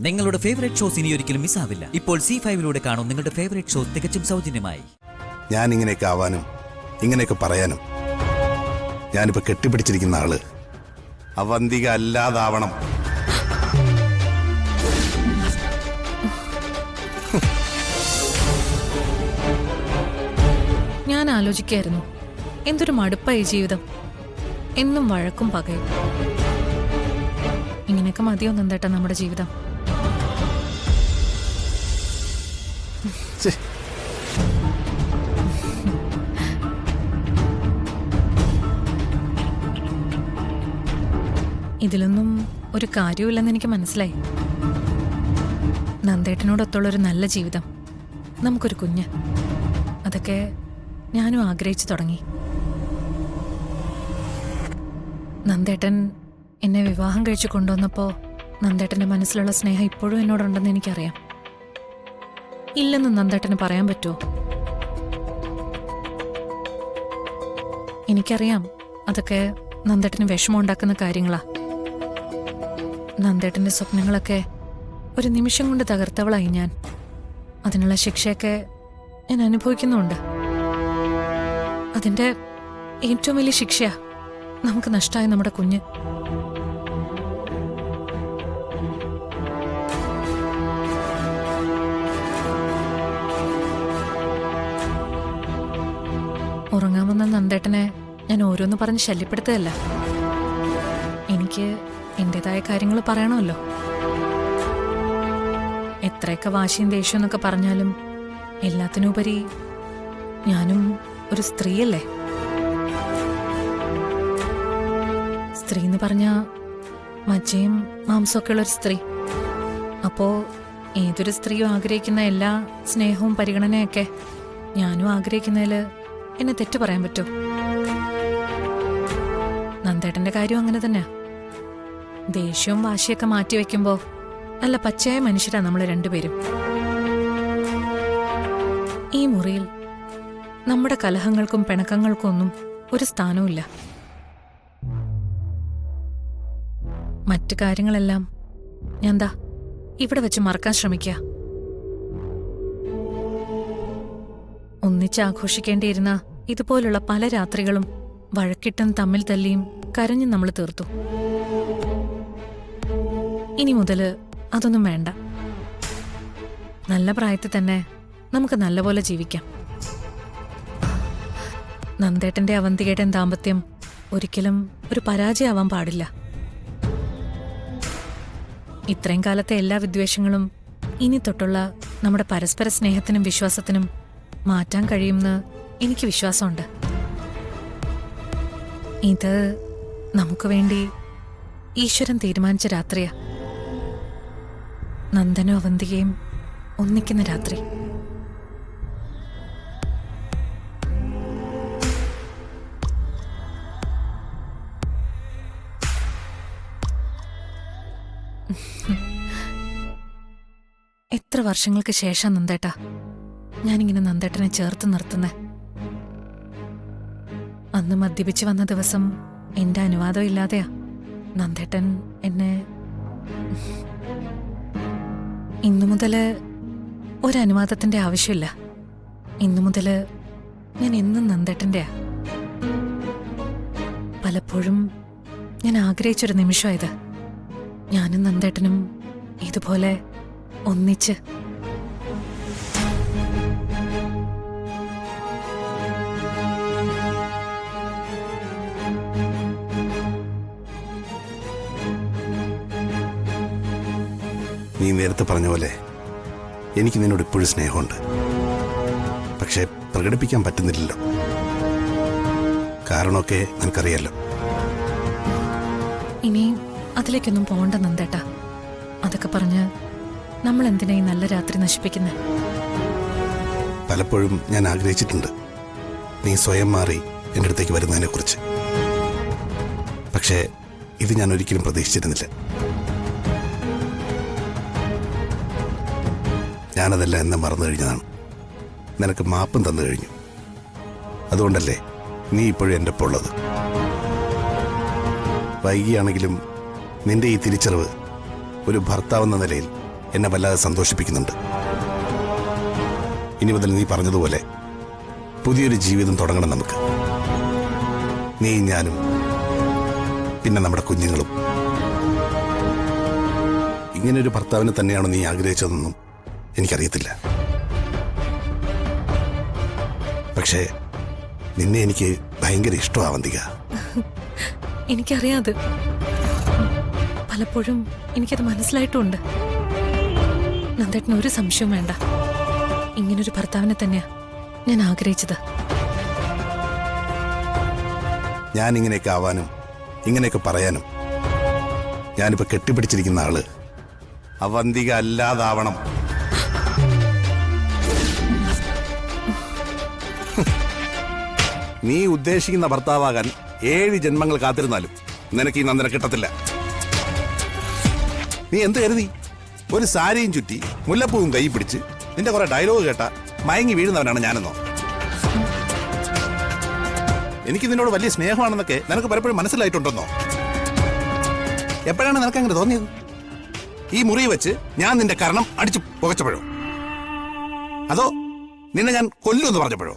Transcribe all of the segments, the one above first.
നിങ്ങളുടെ favourite shows ഇനി ഒരിക്കലും മിസ്സാവില്ല. ഇപ്പോൾ C5-ലൂടെ കാണും നിങ്ങളുടെ ഫേവറേറ്റ് ഷോസ് തികച്ചും സൗജന്യമായി. ഞാൻ ഇങ്ങനെയൊക്കെ ആവാനും ഇങ്ങനെയൊക്കെ പറയാനും ഞാനിപ്പോ കെട്ടിപ്പിടിച്ചിരിക്കുന്ന ആള് അവന്തിക അല്ലാതാവണം. ഞാൻ ആലോചിക്കായിരുന്നു, എന്തൊരു മടുപ്പായി ജീവിതം, എന്നും വഴക്കും പകയും. ഇങ്ങനെയൊക്കെ മതിയോ നന്ദേട്ടാ നമ്മുടെ ജീവിതം? ഇതിലൊന്നും ഒരു കാര്യമില്ലെന്ന് എനിക്ക് മനസ്സിലായി. നന്ദേട്ടനോടൊത്തുള്ളൊരു നല്ല ജീവിതം, നമുക്കൊരു കുഞ്ഞ്, അതൊക്കെ ഞാനും ആഗ്രഹിച്ചു തുടങ്ങി. നന്ദേട്ടൻ എന്നെ വിവാഹം കഴിച്ചു കൊണ്ടുവന്നപ്പോൾ നന്ദേട്ടൻ്റെ മനസ്സിലുള്ള സ്നേഹം ഇപ്പോഴും എന്നോടുണ്ടെന്ന് എനിക്കറിയാം. ഇല്ലെന്ന് നന്ദേട്ടന് പറയാൻ പറ്റുമോ? എനിക്കറിയാം അതൊക്കെ നന്ദേട്ടന് വിഷമമുണ്ടാക്കുന്ന കാര്യങ്ങളാ. നന്ദേട്ടൻ്റെ സ്വപ്നങ്ങളൊക്കെ ഒരു നിമിഷം കൊണ്ട് തകർത്തവളായി ഞാൻ. അതിനുള്ള ശിക്ഷയൊക്കെ ഞാൻ അനുഭവിക്കുന്നുണ്ട്. അതിൻ്റെ ഏറ്റവും വലിയ ശിക്ഷയാ നമുക്ക് നഷ്ടമായ നമ്മുടെ കുഞ്ഞ്. ഉറങ്ങാമെന്ന നന്ദേട്ടനെ ഞാൻ ഓരോന്ന് പറഞ്ഞ് ശല്യപ്പെടുത്തുകയല്ല. എനിക്ക് എൻ്റെതായ കാര്യങ്ങൾ പറയണമല്ലോ. എത്രയൊക്കെ വാശിയും ദേഷ്യം എന്നൊക്കെ പറഞ്ഞാലും എല്ലാത്തിനുപരി ഞാനും ഒരു സ്ത്രീയല്ലേ. സ്ത്രീ എന്ന് പറഞ്ഞാ മജ്ജയും മാംസമൊക്കെ ഉള്ളൊരു സ്ത്രീ. അപ്പോ ഏതൊരു സ്ത്രീയും ആഗ്രഹിക്കുന്ന എല്ലാ സ്നേഹവും പരിഗണനയൊക്കെ ഞാനും ആഗ്രഹിക്കുന്നതിൽ എന്നെ തെറ്റു പറയാൻ പറ്റുമോ? നന്ദേട്ടന്റെ കാര്യം അങ്ങനെ തന്നെ. ദേഷ്യവും വാശിയൊക്കെ മാറ്റിവെക്കുമ്പോ നല്ല പച്ചയായ മനുഷ്യരാ നമ്മൾ രണ്ടുപേരും. ഈ മുറിയിൽ നമ്മുടെ കലഹങ്ങൾക്കും പിണക്കങ്ങൾക്കും ഒന്നും ഒരു സ്ഥാനവുമില്ല. മറ്റു കാര്യങ്ങളെല്ലാം ഞാൻ ദാ ഇവിടെ വെച്ച് മറക്കാൻ ശ്രമിക്കുക. ഒന്നിച്ച് ആഘോഷിക്കേണ്ടിയിരുന്ന ഇതുപോലുള്ള പല രാത്രികളും വഴക്കിട്ടും തമ്മിൽ തല്ലിയും കരഞ്ഞും നമ്മൾ തീർത്തു. ഇനി മുതല് അതൊന്നും വേണ്ട. നല്ല പ്രായത്തിൽ തന്നെ നമുക്ക് നല്ലപോലെ ജീവിക്കാം. നന്ദേട്ടന്റെ അവന്തികയുടെ ദാമ്പത്യം ഒരിക്കലും ഒരു പരാജയമാവാൻ പാടില്ല. ഇത്രയും കാലത്തെ എല്ലാ വിദ്വേഷങ്ങളും ഇനി തൊട്ടുള്ള നമ്മുടെ പരസ്പര സ്നേഹത്തിനും വിശ്വാസത്തിനും മാറ്റാൻ കഴിയുമെന്ന് എനിക്ക് വിശ്വാസമുണ്ട്. ഇത് നമുക്ക് വേണ്ടി ഈശ്വരൻ തീരുമാനിച്ച രാത്രിയാ. നന്ദനും അവന്തികയും ഒന്നിക്കുന്ന രാത്രി. എത്ര വർഷങ്ങൾക്ക് ശേഷം നന്ദേട്ടാ ഞാനിങ്ങനെ നന്ദേട്ടനെ ചേർത്ത് നിർത്തുന്നേ. അന്ന് മദ്യപിച്ച് വന്ന ദിവസം എന്റെ അനുവാദം ഇല്ലാതെയാ നന്ദേട്ടൻ എന്നെ. ഇന്നു മുതല് ഒരനുവാദത്തിന്റെ ആവശ്യമില്ല. ഇന്നു മുതല് ഞാൻ എന്നും നന്ദേട്ടന്റെയാ. പലപ്പോഴും ഞാൻ ആഗ്രഹിച്ചൊരു നിമിഷമായത്. ഞാനും നന്ദേട്ടനും ഇതുപോലെ ഒന്നിച്ച്. നീ നേരത്തെ പറഞ്ഞ പോലെ എനിക്ക് നിന്നോട് ഇപ്പോഴും സ്നേഹമുണ്ട്. പക്ഷെ പ്രകടിപ്പിക്കാൻ പറ്റുന്നില്ലല്ലോ. കാരണമൊക്കെ നിനക്കറിയാലോ. ഇനി അതിലേക്കൊന്നും പോകണ്ട നന്ദേട്ടാ. അതൊക്കെ പറഞ്ഞ് നമ്മൾ എന്തിനാ ഈ നല്ല രാത്രി നശിപ്പിക്കുന്നത്? പലപ്പോഴും ഞാൻ ആഗ്രഹിച്ചിട്ടുണ്ട് നീ സ്വയം മാറി എൻ്റെ അടുത്തേക്ക് വരുന്നതിനെ കുറിച്ച്. പക്ഷേ ഇത് ഞാൻ ഒരിക്കലും പ്രതീക്ഷിച്ചിരുന്നില്ല. ഞാനതെല്ലാം എന്നെ മറന്നു കഴിഞ്ഞതാണ്. നിനക്ക് മാപ്പും തന്നു കഴിഞ്ഞു. അതുകൊണ്ടല്ലേ നീ ഇപ്പോഴും എൻ്റെ ഒപ്പം ഉള്ളത്. വൈകിയാണെങ്കിലും നിന്റെ ഈ തിരിച്ചറിവ് ഒരു ഭർത്താവെന്ന നിലയിൽ എന്നെ വല്ലാതെ സന്തോഷിപ്പിക്കുന്നുണ്ട്. ഇനി മുതൽ നീ പറഞ്ഞതുപോലെ പുതിയൊരു ജീവിതം തുടങ്ങണം നമുക്ക്. നീ ഞാനും പിന്നെ നമ്മുടെ കുഞ്ഞുങ്ങളും. ഇങ്ങനൊരു ഭർത്താവിനെ തന്നെയാണോ നീ ആഗ്രഹിച്ചതെന്നും എനിക്കറിയത്തില്ല. പക്ഷേ നിന്നെ എനിക്ക് ഭയങ്കര ഇഷ്ടമാണ് അവന്തിക. എനിക്കറിയാത്. പലപ്പോഴും എനിക്കത് മനസ്സിലായിട്ടുമുണ്ട്. നന്ദേട്ടന് ഒരു സംശയവും വേണ്ട. ഇങ്ങനൊരു ഭർത്താവിനെ തന്നെയാ ഞാൻ ആഗ്രഹിച്ചത്. ഞാൻ ഇങ്ങനെയൊക്കെ ആവാനും ഇങ്ങനെയൊക്കെ പറയാനും ഞാനിപ്പോ കെട്ടിപ്പിടിച്ചിരിക്കുന്ന ആള് അവന്തിക അല്ലാതാവണം. നീ ഉദ്ദേശിക്കുന്ന ഭർത്താവാകാൻ 7 ജന്മങ്ങൾ കാത്തിരുന്നാലും നിനക്ക് ഈ നന്ദന കിട്ടത്തില്ല. നീ എന്ത് കരുതി? ഒരു സാരിയും ചുറ്റി മുല്ലപ്പൂവും കൈ പിടിച്ച് നിന്റെ കുറെ ഡയലോഗ് കേട്ട മയങ്ങി വീഴുന്നവനാണ് ഞാനെന്നോ? എനിക്ക് നിന്നോട് വലിയ സ്നേഹമാണെന്നൊക്കെ നിനക്ക് പലപ്പോഴും മനസ്സിലായിട്ടുണ്ടെന്നോ? എപ്പോഴാണ് നിനക്ക് അങ്ങനെ തോന്നിയത്? ഈ മുറി വെച്ച് ഞാൻ നിന്റെ കരണം അടിച്ചു പുകച്ചപ്പോഴോ? അതോ നിന്നെ ഞാൻ കൊല്ലുമെന്ന് പറഞ്ഞപ്പോഴോ?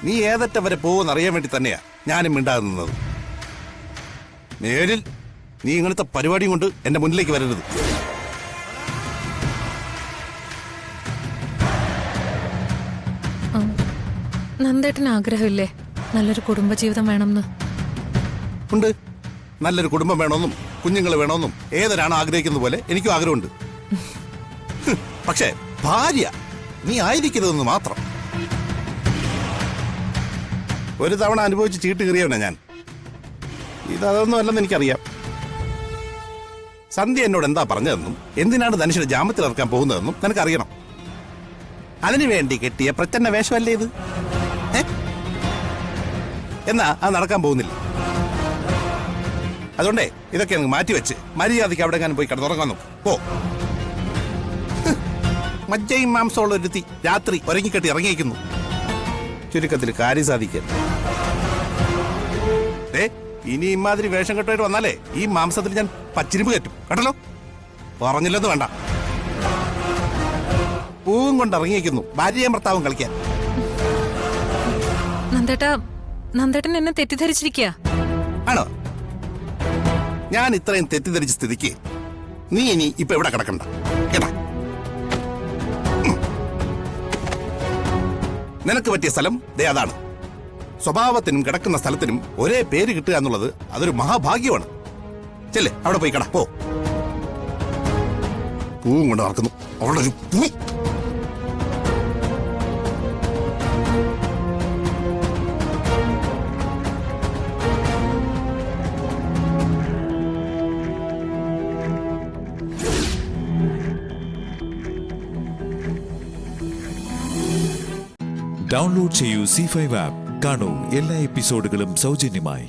നീ ഏതറ്റ വരെ പോകുമെന്ന് അറിയാൻ വേണ്ടി തന്നെയാ ഞാനും മിണ്ടാതെ നിന്നത്. നേരിൽ നീ ഇങ്ങനത്തെ പരിപാടിയും കൊണ്ട് എന്റെ മുന്നിലേക്ക് വരരുത്. നന്ദേട്ടന് ആഗ്രഹമില്ലേ നല്ലൊരു കുടുംബജീവിതം വേണമെന്ന്? ഉണ്ട്. നല്ലൊരു കുടുംബം വേണമെന്നും കുഞ്ഞുങ്ങൾ വേണമെന്നും ഏതൊരാണോ ആഗ്രഹിക്കുന്ന പോലെ എനിക്കും ആഗ്രഹമുണ്ട്. പക്ഷേ ഭാര്യ നീ ആയിരിക്കരുതെന്ന് മാത്രം. ഒരു തവണ അനുഭവിച്ച് ചീട്ട് കീറിയവനാ ഞാൻ. ഇതൊന്നും അല്ലെന്ന് എനിക്കറിയാം. സന്ധ്യ എന്നോട് എന്താ പറഞ്ഞതെന്നും എന്തിനാണ് ധനുഷിനെ ജാമ്യത്തിൽ ഇറക്കാൻ പോകുന്നതെന്നും നിനക്കറിയണം. അതിനുവേണ്ടി കെട്ടിയ പ്രച്ഛന്ന വേഷമല്ലേ ഇത്? എന്നാ അത് നടക്കാൻ പോകുന്നില്ല. അതുകൊണ്ടേ ഇതൊക്കെ അങ്ങ് മാറ്റിവെച്ച് മര്യാദയ്ക്ക് അവിടെ ഞാൻ പോയി കിടന്നുറങ്ങാൻ നോക്കും. പോ. മജ്ജയും മാംസമുള്ള ഒരുത്തി രാത്രി ഉറങ്ങിക്കെട്ടി ഇറങ്ങിയിരിക്കുന്നു. ചുരുക്കത്തിൽ കാര്യം സാധിക്കാൻ. ഇനി ഇമാതിരി വേഷം കെട്ടായിട്ട് വന്നാലേ ഈ മാംസത്തിൽ ഞാൻ പച്ചിരിപ്പ് കയറ്റും കേട്ടല്ലോ. പറഞ്ഞില്ലെന്ന് വേണ്ട. പൂവും കൊണ്ട് ഇറങ്ങിയിരിക്കുന്നു ഭാര്യയും ഭർത്താവും കളിക്കാൻ. നന്ദേട്ടൻ എന്നെ തെറ്റിദ്ധരിച്ചിരിക്കുക ആണോ? ഞാൻ ഇത്രയും തെറ്റിദ്ധരിച്ച സ്ഥിതിക്ക് നീ ഇനി ഇപ്പൊ എവിടെ കിടക്കണ്ട കേട്ടാ. നിനക്ക് പറ്റിയ സ്ഥലം ദേ അതാണ്. സ്വഭാവത്തിനും കിടക്കുന്ന സ്ഥലത്തിനും ഒരേ പേര് കിട്ടുക എന്നുള്ളത് അതൊരു മഹാഭാഗ്യമാണ്. ചെല്ലേ അവിടെ പോയി കട. പോ. പൂവും കൊണ്ട് നടക്കുന്നു അവളുടെ ഒരു പൂ. ഡൗൺലോഡ് ചെയ്യൂ C5 ആപ്പ്. കാണൂ എല്ലാ എപ്പിസോഡുകളും സൗജന്യമായി.